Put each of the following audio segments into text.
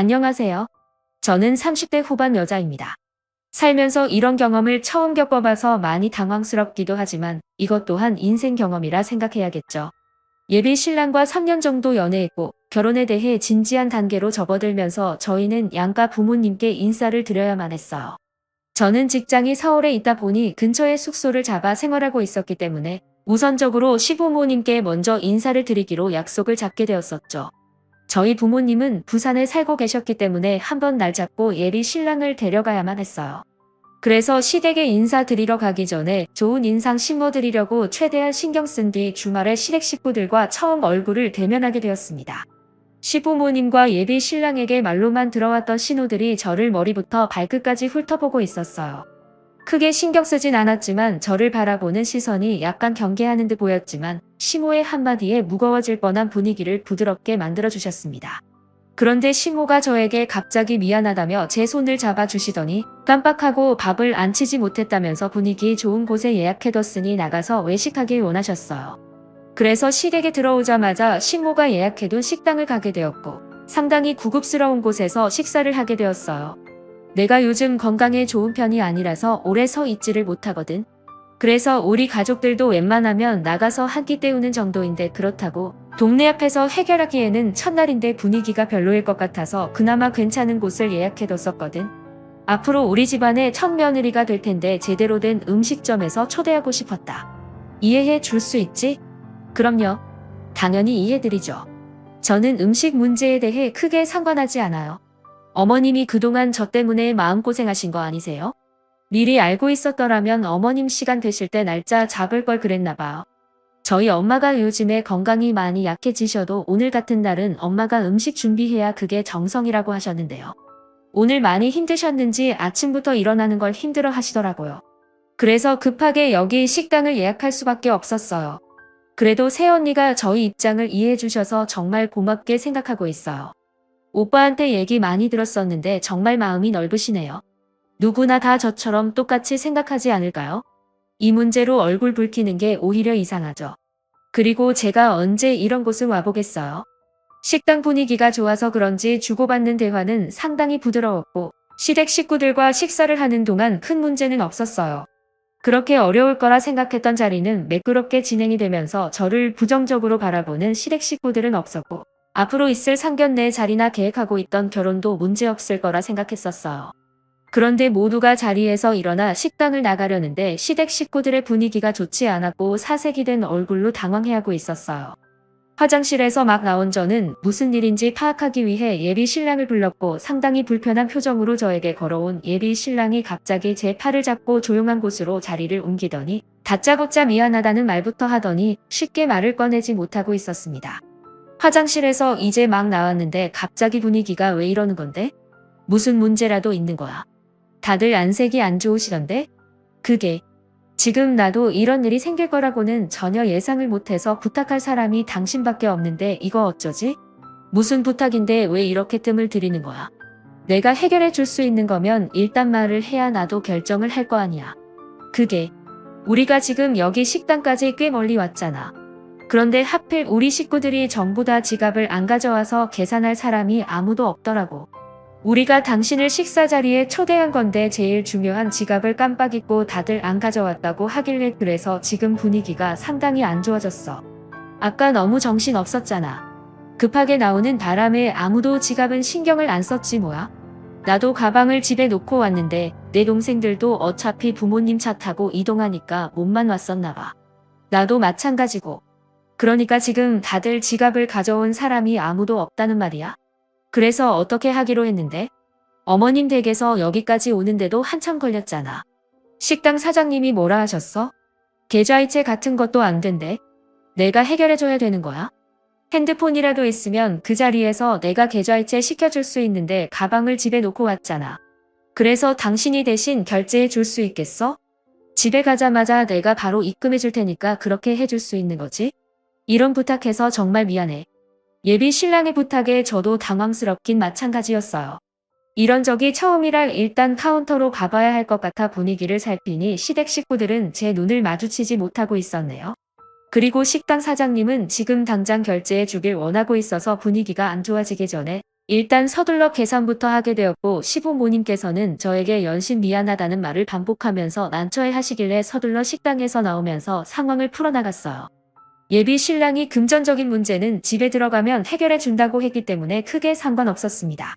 안녕하세요. 저는 30대 후반 여자입니다. 살면서 이런 경험을 처음 겪어봐서 많이 당황스럽기도 하지만 이것 또한 인생 경험이라 생각해야겠죠. 예비 신랑과 3년 정도 연애했고 결혼에 대해 진지한 단계로 접어들면서 저희는 양가 부모님께 인사를 드려야만 했어요. 저는 직장이 서울에 있다 보니 근처에 숙소를 잡아 생활하고 있었기 때문에 우선적으로 시부모님께 먼저 인사를 드리기로 약속을 잡게 되었었죠. 저희 부모님은 부산에 살고 계셨기 때문에 한번 날 잡고 예비 신랑을 데려가야만 했어요. 그래서 시댁에 인사드리러 가기 전에 좋은 인상 심어드리려고 최대한 신경 쓴 뒤 주말에 시댁 식구들과 처음 얼굴을 대면하게 되었습니다. 시부모님과 예비 신랑에게 말로만 들어왔던 신호들이 저를 머리부터 발끝까지 훑어보고 있었어요. 크게 신경 쓰진 않았지만 저를 바라보는 시선이 약간 경계하는 듯 보였지만 시모의 한마디에 무거워질 뻔한 분위기를 부드럽게 만들어주셨습니다. 그런데 시모가 저에게 갑자기 미안하다며 제 손을 잡아주시더니 깜빡하고 밥을 안 치지 못했다면서 분위기 좋은 곳에 예약해뒀으니 나가서 외식하길 원하셨어요. 그래서 시댁에 들어오자마자 시모가 예약해둔 식당을 가게 되었고 상당히 고급스러운 곳에서 식사를 하게 되었어요. 내가 요즘 건강에 좋은 편이 아니라서 오래 서 있지를 못하거든. 그래서 우리 가족들도 웬만하면 나가서 한 끼 때우는 정도인데 그렇다고 동네 앞에서 해결하기에는 첫날인데 분위기가 별로일 것 같아서 그나마 괜찮은 곳을 예약해뒀었거든. 앞으로 우리 집안의 첫 며느리가 될 텐데 제대로 된 음식점에서 초대하고 싶었다. 이해해 줄 수 있지? 그럼요. 당연히 이해드리죠. 저는 음식 문제에 대해 크게 상관하지 않아요. 어머님이 그동안 저 때문에 마음고생하신 거 아니세요? 미리 알고 있었더라면 어머님 시간 되실 때 날짜 잡을 걸 그랬나 봐요. 저희 엄마가 요즘에 건강이 많이 약해지셔도 오늘 같은 날은 엄마가 음식 준비해야 그게 정성이라고 하셨는데요. 오늘 많이 힘드셨는지 아침부터 일어나는 걸 힘들어 하시더라고요. 그래서 급하게 여기 식당을 예약할 수밖에 없었어요. 그래도 새언니가 저희 입장을 이해해 주셔서 정말 고맙게 생각하고 있어요. 오빠한테 얘기 많이 들었었는데 정말 마음이 넓으시네요. 누구나 다 저처럼 똑같이 생각하지 않을까요? 이 문제로 얼굴 붉히는 게 오히려 이상하죠. 그리고 제가 언제 이런 곳을 와보겠어요? 식당 분위기가 좋아서 그런지 주고받는 대화는 상당히 부드러웠고 시댁 식구들과 식사를 하는 동안 큰 문제는 없었어요. 그렇게 어려울 거라 생각했던 자리는 매끄럽게 진행이 되면서 저를 부정적으로 바라보는 시댁 식구들은 없었고 앞으로 있을 상견례 자리나 계획하고 있던 결혼도 문제없을 거라 생각했었어요. 그런데 모두가 자리에서 일어나 식당을 나가려는데 시댁 식구들의 분위기가 좋지 않았고 사색이 된 얼굴로 당황해하고 있었어요. 화장실에서 막 나온 저는 무슨 일인지 파악하기 위해 예비 신랑을 불렀고 상당히 불편한 표정으로 저에게 걸어온 예비 신랑이 갑자기 제 팔을 잡고 조용한 곳으로 자리를 옮기더니 다짜고짜 미안하다는 말부터 하더니 쉽게 말을 꺼내지 못하고 있었습니다. 화장실에서 이제 막 나왔는데 갑자기 분위기가 왜 이러는 건데? 무슨 문제라도 있는 거야? 다들 안색이 안 좋으시던데? 그게 지금 나도 이런 일이 생길 거라고는 전혀 예상을 못해서 부탁할 사람이 당신밖에 없는데 이거 어쩌지? 무슨 부탁인데 왜 이렇게 뜸을 들이는 거야? 내가 해결해 줄 수 있는 거면 일단 말을 해야 나도 결정을 할 거 아니야. 그게 우리가 지금 여기 식당까지 꽤 멀리 왔잖아. 그런데 하필 우리 식구들이 전부 다 지갑을 안 가져와서 계산할 사람이 아무도 없더라고. 우리가 당신을 식사 자리에 초대한 건데 제일 중요한 지갑을 깜빡 잊고 다들 안 가져왔다고 하길래 그래서 지금 분위기가 상당히 안 좋아졌어. 아까 너무 정신 없었잖아. 급하게 나오는 바람에 아무도 지갑은 신경을 안 썼지 뭐야. 나도 가방을 집에 놓고 왔는데 내 동생들도 어차피 부모님 차 타고 이동하니까 몸만 왔었나 봐. 나도 마찬가지고. 그러니까 지금 다들 지갑을 가져온 사람이 아무도 없다는 말이야. 그래서 어떻게 하기로 했는데? 어머님 댁에서 여기까지 오는데도 한참 걸렸잖아. 식당 사장님이 뭐라 하셨어? 계좌이체 같은 것도 안 된대. 내가 해결해줘야 되는 거야? 핸드폰이라도 있으면 그 자리에서 내가 계좌이체 시켜줄 수 있는데 가방을 집에 놓고 왔잖아. 그래서 당신이 대신 결제해 줄 수 있겠어? 집에 가자마자 내가 바로 입금해 줄 테니까 그렇게 해줄 수 있는 거지? 이런 부탁해서 정말 미안해. 예비 신랑의 부탁에 저도 당황스럽긴 마찬가지였어요. 이런 적이 처음이라 일단 카운터로 가봐야 할 것 같아 분위기를 살피니 시댁 식구들은 제 눈을 마주치지 못하고 있었네요. 그리고 식당 사장님은 지금 당장 결제해 주길 원하고 있어서 분위기가 안 좋아지기 전에 일단 서둘러 계산부터 하게 되었고 시부모님께서는 저에게 연신 미안하다는 말을 반복하면서 난처해 하시길래 서둘러 식당에서 나오면서 상황을 풀어나갔어요. 예비 신랑이 금전적인 문제는 집에 들어가면 해결해 준다고 했기 때문에 크게 상관없었습니다.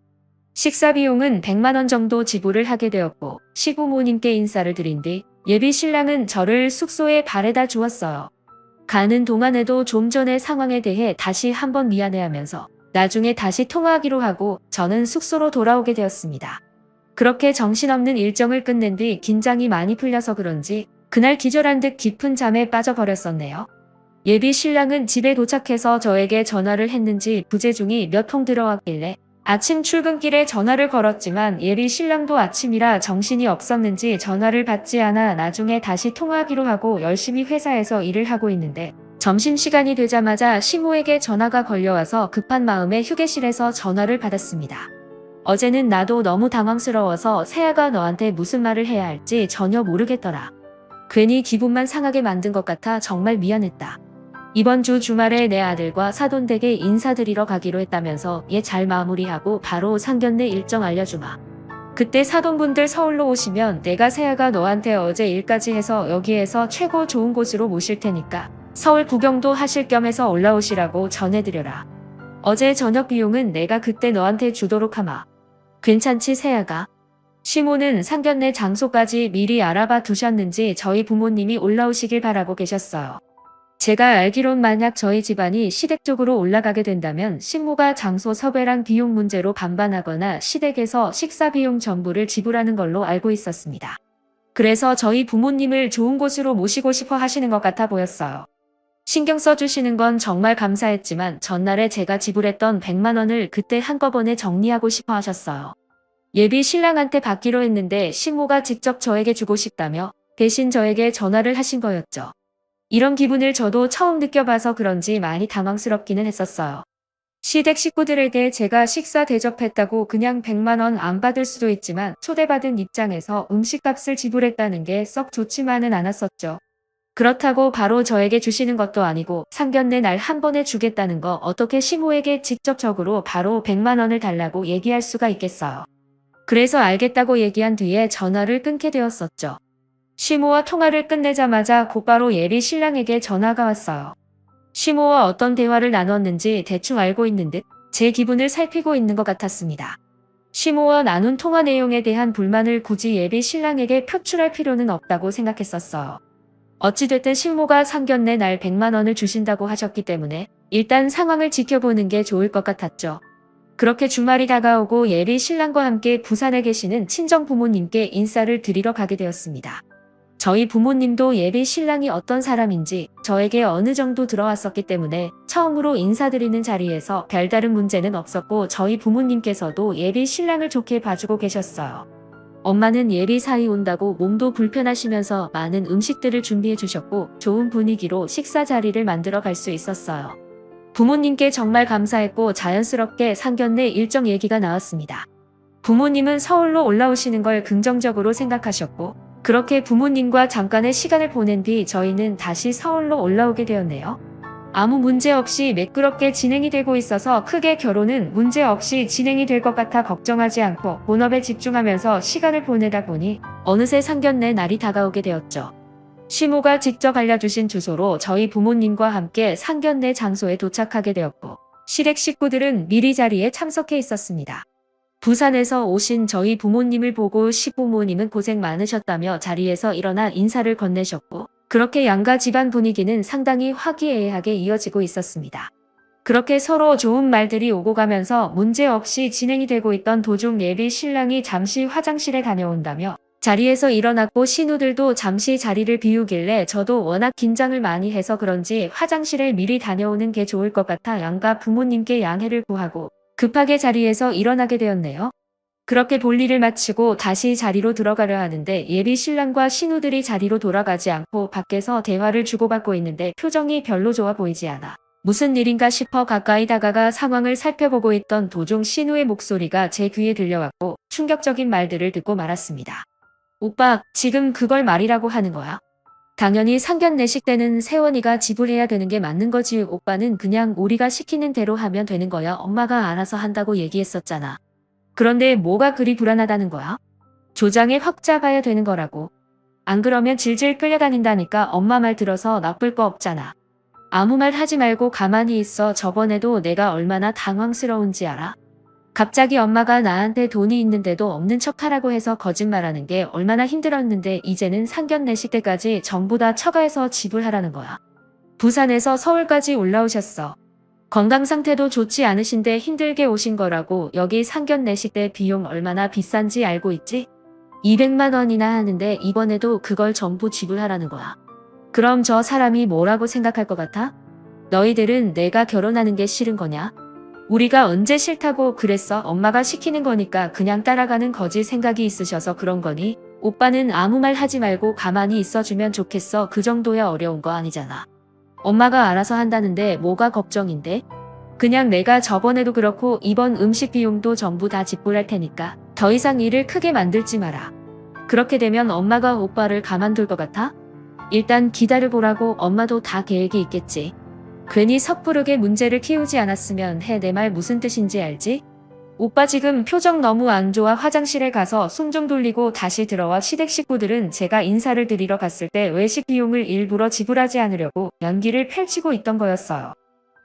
식사 비용은 100만 원 정도 지불을 하게 되었고 시부모님께 인사를 드린 뒤 예비 신랑은 저를 숙소에 바래다 주었어요. 가는 동안에도 좀 전의 상황에 대해 다시 한번 미안해하면서 나중에 다시 통화하기로 하고 저는 숙소로 돌아오게 되었습니다. 그렇게 정신없는 일정을 끝낸 뒤 긴장이 많이 풀려서 그런지 그날 기절한 듯 깊은 잠에 빠져버렸었네요. 예비 신랑은 집에 도착해서 저에게 전화를 했는지 부재중이 몇 통 들어왔길래 아침 출근길에 전화를 걸었지만 예비 신랑도 아침이라 정신이 없었는지 전화를 받지 않아 나중에 다시 통화하기로 하고 열심히 회사에서 일을 하고 있는데 점심시간이 되자마자 시모에게 전화가 걸려와서 급한 마음에 휴게실에서 전화를 받았습니다. 어제는 나도 너무 당황스러워서 세아가 너한테 무슨 말을 해야 할지 전혀 모르겠더라. 괜히 기분만 상하게 만든 것 같아 정말 미안했다. 이번 주 주말에 내 아들과 사돈댁에 인사드리러 가기로 했다면서 얘 잘 마무리하고 바로 상견례 일정 알려주마. 그때 사돈분들 서울로 오시면 내가 세아가 너한테 어제 일까지 해서 여기에서 최고 좋은 곳으로 모실 테니까 서울 구경도 하실 겸 해서 올라오시라고 전해드려라. 어제 저녁 비용은 내가 그때 너한테 주도록 하마. 괜찮지 세아가? 시모는 상견례 장소까지 미리 알아봐 두셨는지 저희 부모님이 올라오시길 바라고 계셨어요. 제가 알기론 만약 저희 집안이 시댁 쪽으로 올라가게 된다면 신모가 장소 섭외랑 비용 문제로 반반하거나 시댁에서 식사 비용 전부를 지불하는 걸로 알고 있었습니다. 그래서 저희 부모님을 좋은 곳으로 모시고 싶어 하시는 것 같아 보였어요. 신경 써주시는 건 정말 감사했지만 전날에 제가 지불했던 100만 원을 그때 한꺼번에 정리하고 싶어 하셨어요. 예비 신랑한테 받기로 했는데 신모가 직접 저에게 주고 싶다며 대신 저에게 전화를 하신 거였죠. 이런 기분을 저도 처음 느껴봐서 그런지 많이 당황스럽기는 했었어요. 시댁 식구들에게 제가 식사 대접했다고 그냥 100만 원 안 받을 수도 있지만 초대받은 입장에서 음식값을 지불했다는 게 썩 좋지만은 않았었죠. 그렇다고 바로 저에게 주시는 것도 아니고 상견례 날 한 번에 주겠다는 거 어떻게 시모에게 직접적으로 바로 100만 원을 달라고 얘기할 수가 있겠어요. 그래서 알겠다고 얘기한 뒤에 전화를 끊게 되었었죠. 시모와 통화를 끝내자마자 곧바로 예비 신랑에게 전화가 왔어요. 시모와 어떤 대화를 나눴는지 대충 알고 있는 듯 제 기분을 살피고 있는 것 같았습니다. 시모와 나눈 통화 내용에 대한 불만을 굳이 예비 신랑에게 표출할 필요는 없다고 생각했었어요. 어찌됐든 시모가 상견례 날 100만 원을 주신다고 하셨기 때문에 일단 상황을 지켜보는 게 좋을 것 같았죠. 그렇게 주말이 다가오고 예비 신랑과 함께 부산에 계시는 친정 부모님께 인사를 드리러 가게 되었습니다. 저희 부모님도 예비 신랑이 어떤 사람인지 저에게 어느 정도 들어왔었기 때문에 처음으로 인사드리는 자리에서 별다른 문제는 없었고 저희 부모님께서도 예비 신랑을 좋게 봐주고 계셨어요. 엄마는 예비 사위 온다고 몸도 불편하시면서 많은 음식들을 준비해 주셨고 좋은 분위기로 식사 자리를 만들어 갈 수 있었어요. 부모님께 정말 감사했고 자연스럽게 상견례 일정 얘기가 나왔습니다. 부모님은 서울로 올라오시는 걸 긍정적으로 생각하셨고 그렇게 부모님과 잠깐의 시간을 보낸 뒤 저희는 다시 서울로 올라오게 되었네요. 아무 문제 없이 매끄럽게 진행이 되고 있어서 크게 결혼은 문제 없이 진행이 될 것 같아 걱정하지 않고 본업에 집중하면서 시간을 보내다 보니 어느새 상견례 날이 다가오게 되었죠. 시모가 직접 알려주신 주소로 저희 부모님과 함께 상견례 장소에 도착하게 되었고 시댁 식구들은 미리 자리에 참석해 있었습니다. 부산에서 오신 저희 부모님을 보고 시부모님은 고생 많으셨다며 자리에서 일어나 인사를 건네셨고 그렇게 양가 집안 분위기는 상당히 화기애애하게 이어지고 있었습니다. 그렇게 서로 좋은 말들이 오고 가면서 문제없이 진행이 되고 있던 도중 예비 신랑이 잠시 화장실에 다녀온다며 자리에서 일어났고 신우들도 잠시 자리를 비우길래 저도 워낙 긴장을 많이 해서 그런지 화장실에 미리 다녀오는 게 좋을 것 같아 양가 부모님께 양해를 구하고 급하게 자리에서 일어나게 되었네요. 그렇게 볼일을 마치고 다시 자리로 들어가려 하는데 예비 신랑과 신우들이 자리로 돌아가지 않고 밖에서 대화를 주고받고 있는데 표정이 별로 좋아 보이지 않아 무슨 일인가 싶어 가까이 다가가 상황을 살펴보고 있던 도중 신우의 목소리가 제 귀에 들려왔고 충격적인 말들을 듣고 말았습니다. 오빠, 지금 그걸 말이라고 하는 거야? 당연히 상견례식 때는 세원이가 지불해야 되는 게 맞는 거지. 오빠는 그냥 우리가 시키는 대로 하면 되는 거야. 엄마가 알아서 한다고 얘기했었잖아. 그런데 뭐가 그리 불안하다는 거야? 조장에 확 잡아야 되는 거라고. 안 그러면 질질 끌려다닌다니까. 엄마 말 들어서 나쁠 거 없잖아. 아무 말 하지 말고 가만히 있어. 저번에도 내가 얼마나 당황스러운지 알아? 갑자기 엄마가 나한테 돈이 있는데도 없는 척하라고 해서 거짓말하는 게 얼마나 힘들었는데 이제는 상견례식 때까지 전부 다 처가에서 지불하라는 거야. 부산에서 서울까지 올라오셨어. 건강 상태도 좋지 않으신데 힘들게 오신 거라고. 여기 상견례식 때 비용 얼마나 비싼지 알고 있지? 200만 원이나 하는데 이번에도 그걸 전부 지불하라는 거야. 그럼 저 사람이 뭐라고 생각할 것 같아? 너희들은 내가 결혼하는 게 싫은 거냐? 우리가 언제 싫다고 그랬어? 엄마가 시키는 거니까 그냥 따라가는 거지. 생각이 있으셔서 그런 거니? 오빠는 아무 말 하지 말고 가만히 있어주면 좋겠어. 그 정도야 어려운 거 아니잖아. 엄마가 알아서 한다는데 뭐가 걱정인데? 그냥 내가 저번에도 그렇고 이번 음식 비용도 전부 다 지불할 테니까 더 이상 일을 크게 만들지 마라. 그렇게 되면 엄마가 오빠를 가만둘 것 같아? 일단 기다려보라고. 엄마도 다 계획이 있겠지. 괜히 섣부르게 문제를 키우지 않았으면 해. 내 말 무슨 뜻인지 알지? 오빠 지금 표정 너무 안 좋아. 화장실에 가서 숨 좀 돌리고 다시 들어와. 시댁 식구들은 제가 인사를 드리러 갔을 때 외식 비용을 일부러 지불하지 않으려고 연기를 펼치고 있던 거였어요.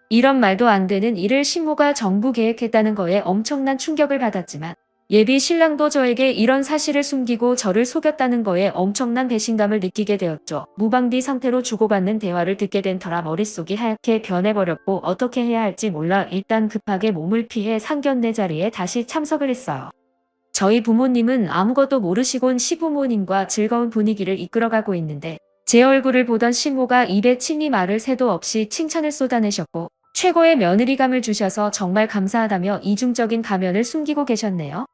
이런 말도 안 되는 일을 신모가 전부 계획했다는 거에 엄청난 충격을 받았지만 예비 신랑도 저에게 이런 사실을 숨기고 저를 속였다는 거에 엄청난 배신감을 느끼게 되었죠. 무방비 상태로 주고받는 대화를 듣게 된 터라 머릿속이 하얗게 변해버렸고 어떻게 해야 할지 몰라 일단 급하게 몸을 피해 상견례 자리에 다시 참석을 했어요. 저희 부모님은 아무것도 모르시곤 시부모님과 즐거운 분위기를 이끌어가고 있는데 제 얼굴을 보던 신모가 입에 침이 마를 새도 없이 칭찬을 쏟아내셨고 최고의 며느리감을 주셔서 정말 감사하다며 이중적인 가면을 숨기고 계셨네요.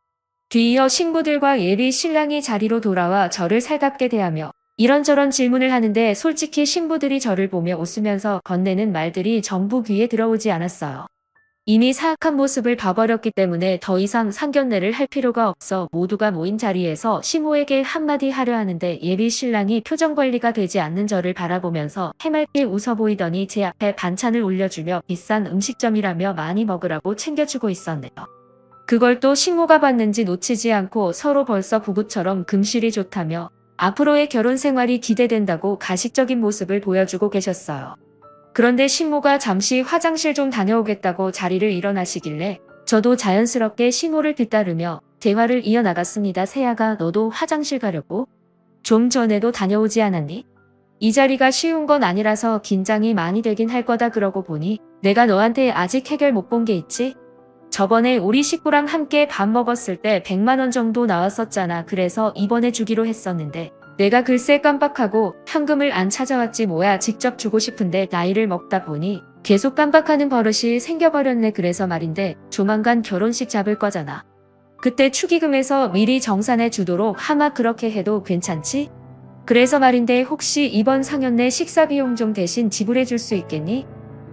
뒤이어 신부들과 예비 신랑이 자리로 돌아와 저를 살갑게 대하며 이런저런 질문을 하는데 솔직히 신부들이 저를 보며 웃으면서 건네는 말들이 전부 귀에 들어오지 않았어요. 이미 사악한 모습을 봐버렸기 때문에 더 이상 상견례를 할 필요가 없어 모두가 모인 자리에서 신부에게 한마디 하려 하는데 예비 신랑이 표정 관리가 되지 않는 저를 바라보면서 해맑게 웃어 보이더니 제 앞에 반찬을 올려주며 비싼 음식점이라며 많이 먹으라고 챙겨주고 있었네요. 그걸 또 신모가 봤는지 놓치지 않고 서로 벌써 부부처럼 금실이 좋다며 앞으로의 결혼 생활이 기대된다고 가식적인 모습을 보여주고 계셨어요. 그런데 신모가 잠시 화장실 좀 다녀오겠다고 자리를 일어나시길래 저도 자연스럽게 신모를 뒤따르며 대화를 이어나갔습니다. 세아가 너도 화장실 가려고? 좀 전에도 다녀오지 않았니? 이 자리가 쉬운 건 아니라서 긴장이 많이 되긴 할 거다. 그러고 보니 내가 너한테 아직 해결 못 본 게 있지? 저번에 우리 식구랑 함께 밥 먹었을 때 100만 원 정도 나왔었잖아. 그래서 이번에 주기로 했었는데 내가 글쎄 깜빡하고 현금을 안 찾아왔지 뭐야. 직접 주고 싶은데 나이를 먹다 보니 계속 깜빡하는 버릇이 생겨버렸네. 그래서 말인데 조만간 결혼식 잡을 거잖아. 그때 축의금에서 미리 정산해 주도록 하마. 그렇게 해도 괜찮지? 그래서 말인데 혹시 이번 상견례 식사 비용 좀 대신 지불해 줄 수 있겠니?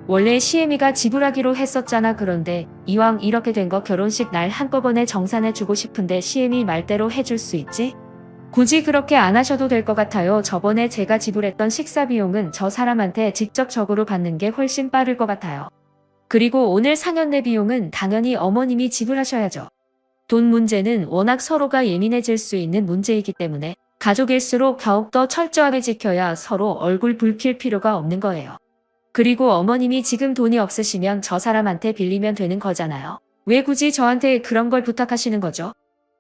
원래 시애미가 지불하기로 했었잖아. 그런데 이왕 이렇게 된 거 결혼식 날 한꺼번에 정산해 주고 싶은데 시애미 말대로 해줄 수 있지? 굳이 그렇게 안 하셔도 될 것 같아요. 저번에 제가 지불했던 식사 비용은 저 사람한테 직접적으로 받는 게 훨씬 빠를 것 같아요. 그리고 오늘 상견례 비용은 당연히 어머님이 지불하셔야죠. 돈 문제는 워낙 서로가 예민해질 수 있는 문제이기 때문에 가족일수록 더욱더 철저하게 지켜야 서로 얼굴 붉힐 필요가 없는 거예요. 그리고 어머님이 지금 돈이 없으시면 저 사람한테 빌리면 되는 거잖아요. 왜 굳이 저한테 그런 걸 부탁하시는 거죠?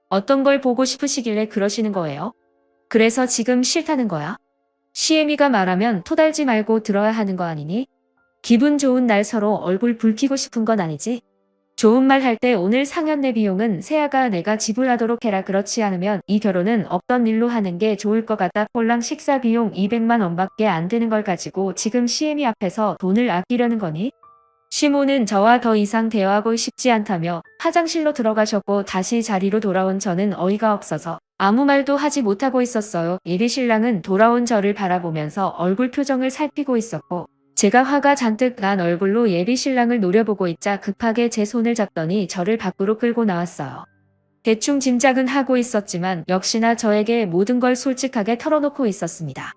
어떤 걸 보고 싶으시길래 그러시는 거예요? 그래서 지금 싫다는 거야? 시애미가 말하면 토달지 말고 들어야 하는 거 아니니? 기분 좋은 날 서로 얼굴 붉히고 싶은 건 아니지? 좋은 말 할 때 오늘 상견례 비용은 세아가 내가 지불하도록 해라. 그렇지 않으면 이 결혼은 없던 일로 하는 게 좋을 것 같다. 꼴랑 식사 비용 200만 원밖에 안 되는 걸 가지고 지금 시애미 앞에서 돈을 아끼려는 거니? 시모는 저와 더 이상 대화하고 싶지 않다며 화장실로 들어가셨고 다시 자리로 돌아온 저는 어이가 없어서 아무 말도 하지 못하고 있었어요. 예비 신랑은 돌아온 저를 바라보면서 얼굴 표정을 살피고 있었고 제가 화가 잔뜩 난 얼굴로 예비 신랑을 노려보고 있자 급하게 제 손을 잡더니 저를 밖으로 끌고 나왔어요. 대충 짐작은 하고 있었지만 역시나 저에게 모든 걸 솔직하게 털어놓고 있었습니다.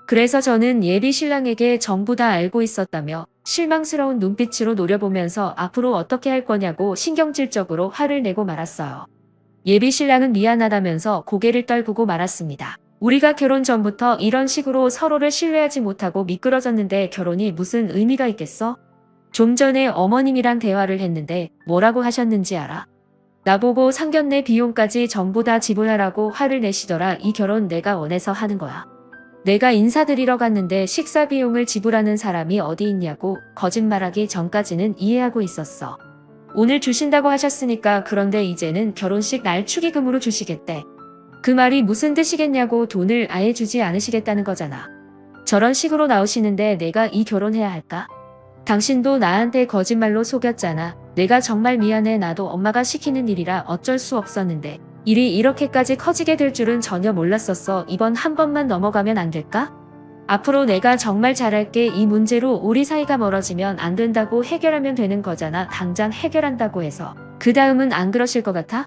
그래서 저는 예비 신랑에게 전부 다 알고 있었다며 실망스러운 눈빛으로 노려보면서 앞으로 어떻게 할 거냐고 신경질적으로 화를 내고 말았어요. 예비 신랑은 미안하다면서 고개를 떨구고 말았습니다. 우리가 결혼 전부터 이런 식으로 서로를 신뢰하지 못하고 미끄러졌는데 결혼이 무슨 의미가 있겠어? 좀 전에 어머님이랑 대화를 했는데 뭐라고 하셨는지 알아? 나보고 상견례 비용까지 전부 다 지불하라고 화를 내시더라. 이 결혼 내가 원해서 하는 거야. 내가 인사드리러 갔는데 식사 비용을 지불하는 사람이 어디 있냐고 거짓말하기 전까지는 이해하고 있었어. 오늘 주신다고 하셨으니까 그런데 이제는 결혼식 날 축의금으로 주시겠대. 그 말이 무슨 뜻이겠냐고 돈을 아예 주지 않으시겠다는 거잖아. 저런 식으로 나오시는데 내가 이 결혼해야 할까? 당신도 나한테 거짓말로 속였잖아. 내가 정말 미안해. 나도 엄마가 시키는 일이라 어쩔 수 없었는데 일이 이렇게까지 커지게 될 줄은 전혀 몰랐었어. 이번 한 번만 넘어가면 안 될까? 앞으로 내가 정말 잘할게. 이 문제로 우리 사이가 멀어지면 안 된다고 해결하면 되는 거잖아. 당장 해결한다고 해서 그 다음은 안 그러실 것 같아?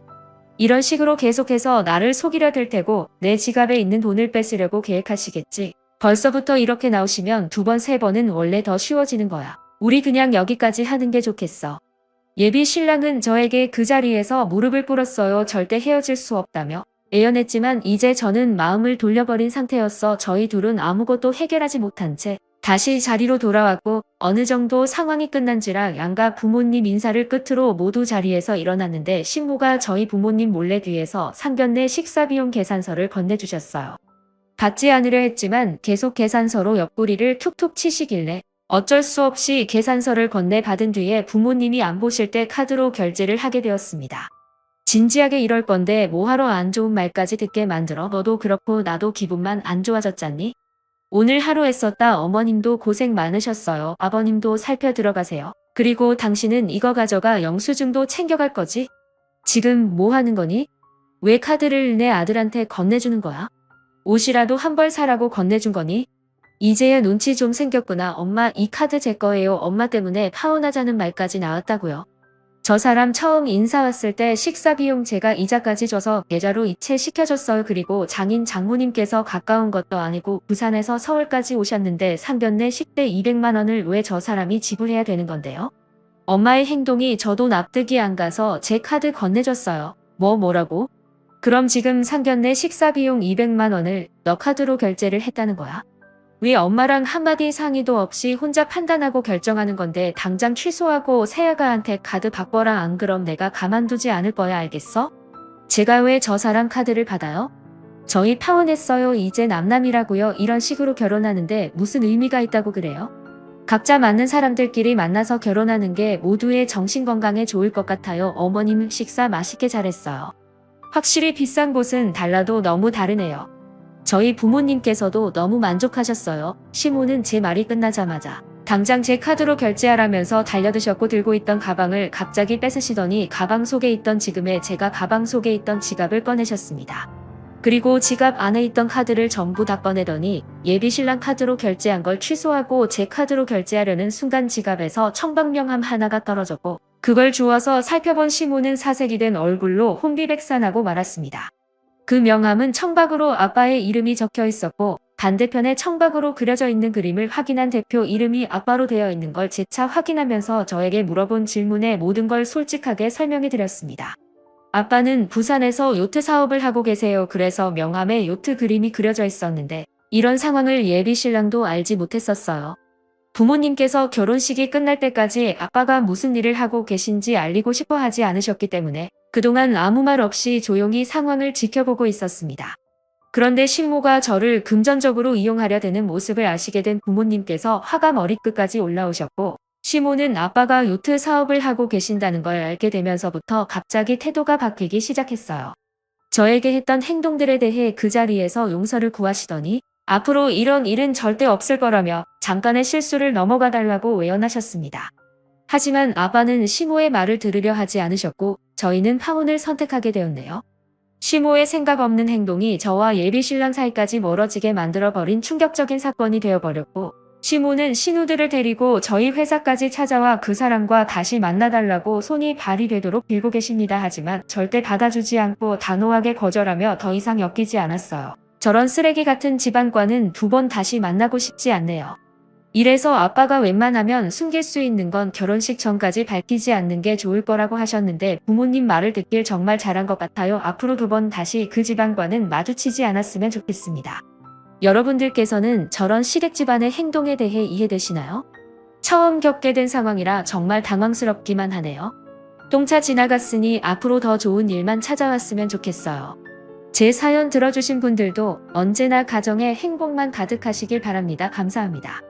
이런 식으로 계속해서 나를 속이려 들 테고 내 지갑에 있는 돈을 뺏으려고 계획하시겠지. 벌써부터 이렇게 나오시면 두 번, 세 번은 원래 더 쉬워지는 거야. 우리 그냥 여기까지 하는 게 좋겠어. 예비 신랑은 저에게 그 자리에서 무릎을 꿇었어요. 절대 헤어질 수 없다며 애연했지만 이제 저는 마음을 돌려버린 상태였어. 저희 둘은 아무것도 해결하지 못한 채 다시 자리로 돌아왔고 어느 정도 상황이 끝난지라 양가 부모님 인사를 끝으로 모두 자리에서 일어났는데 신부가 저희 부모님 몰래 뒤에서 상견례 식사비용 계산서를 건네주셨어요. 받지 않으려 했지만 계속 계산서로 옆구리를 툭툭 치시길래 어쩔 수 없이 계산서를 건네 받은 뒤에 부모님이 안 보실 때 카드로 결제를 하게 되었습니다. 진지하게 이럴 건데 뭐하러 안 좋은 말까지 듣게 만들어. 너도 그렇고 나도 기분만 안 좋아졌잖니? 오늘 하루 애썼다. 어머님도 고생 많으셨어요. 아버님도 살펴 들어가세요. 그리고 당신은 이거 가져가. 영수증도 챙겨갈 거지? 지금 뭐 하는 거니? 왜 카드를 내 아들한테 건네주는 거야? 옷이라도 한 벌 사라고 건네준 거니? 이제야 눈치 좀 생겼구나. 엄마 이 카드 제 거예요. 엄마 때문에 파혼하자는 말까지 나왔다고요. 저 사람 처음 인사 왔을 때 식사 비용 제가 이자까지 줘서 계좌로 이체시켜줬어요. 그리고 장인 장모님께서 가까운 것도 아니고 부산에서 서울까지 오셨는데 상견례 식대 200만 원을 왜 저 사람이 지불해야 되는 건데요? 엄마의 행동이 저도 납득이 안 가서 제 카드 건네줬어요. 뭐라고? 그럼 지금 상견례 식사 비용 200만 원을 너 카드로 결제를 했다는 거야? 왜 엄마랑 한마디 상의도 없이 혼자 판단하고 결정하는 건데 당장 취소하고 새아가한테 카드 바꿔라. 안 그럼 내가 가만두지 않을 거야. 알겠어? 제가 왜 저 사람 카드를 받아요? 저희 파혼했어요. 이제 남남이라고요. 이런 식으로 결혼하는데 무슨 의미가 있다고 그래요? 각자 맞는 사람들끼리 만나서 결혼하는 게 모두의 정신건강에 좋을 것 같아요. 어머님 식사 맛있게 잘했어요. 확실히 비싼 곳은 달라도 너무 다르네요. 저희 부모님께서도 너무 만족하셨어요. 시모는 제 말이 끝나자마자 당장 제 카드로 결제하라면서 달려드셨고 들고 있던 가방을 갑자기 뺏으시더니 가방 속에 있던 지금의 제가 가방 속에 있던 지갑을 꺼내셨습니다. 그리고 지갑 안에 있던 카드를 전부 다 꺼내더니 예비 신랑 카드로 결제한 걸 취소하고 제 카드로 결제하려는 순간 지갑에서 청박명함 하나가 떨어졌고 그걸 주워서 살펴본 시모는 사색이 된 얼굴로 혼비백산하고 말았습니다. 그 명함은 청박으로 아빠의 이름이 적혀 있었고 반대편에 청박으로 그려져 있는 그림을 확인한 대표 이름이 아빠로 되어 있는 걸 재차 확인하면서 저에게 물어본 질문에 모든 걸 솔직하게 설명해 드렸습니다. 아빠는 부산에서 요트 사업을 하고 계세요. 그래서 명함에 요트 그림이 그려져 있었는데 이런 상황을 예비 신랑도 알지 못했었어요. 부모님께서 결혼식이 끝날 때까지 아빠가 무슨 일을 하고 계신지 알리고 싶어 하지 않으셨기 때문에 그동안 아무 말 없이 조용히 상황을 지켜보고 있었습니다. 그런데 신모가 저를 금전적으로 이용하려 드는 모습을 아시게 된 부모님께서 화가 머리끝까지 올라오셨고 시모는 아빠가 요트 사업을 하고 계신다는 걸 알게 되면서부터 갑자기 태도가 바뀌기 시작했어요. 저에게 했던 행동들에 대해 그 자리에서 용서를 구하시더니 앞으로 이런 일은 절대 없을 거라며 잠깐의 실수를 넘어가 달라고 외연하셨습니다. 하지만 아빠는 시모의 말을 들으려 하지 않으셨고 저희는 파혼을 선택하게 되었네요. 시모의 생각 없는 행동이 저와 예비 신랑 사이까지 멀어지게 만들어버린 충격적인 사건이 되어버렸고 시모는 신우들을 데리고 저희 회사까지 찾아와 그 사람과 다시 만나달라고 손이 발이 되도록 빌고 계십니다. 하지만 절대 받아주지 않고 단호하게 거절하며 더 이상 엮이지 않았어요. 저런 쓰레기 같은 집안과는 2번 다시 만나고 싶지 않네요. 이래서 아빠가 웬만하면 숨길 수 있는 건 결혼식 전까지 밝히지 않는 게 좋을 거라고 하셨는데 부모님 말을 듣길 정말 잘한 것 같아요. 앞으로 2번 다시 그 집안과는 마주치지 않았으면 좋겠습니다. 여러분들께서는 저런 시댁 집안의 행동에 대해 이해되시나요? 처음 겪게 된 상황이라 정말 당황스럽기만 하네요. 똥차 지나갔으니 앞으로 더 좋은 일만 찾아왔으면 좋겠어요. 제 사연 들어주신 분들도 언제나 가정에 행복만 가득하시길 바랍니다. 감사합니다.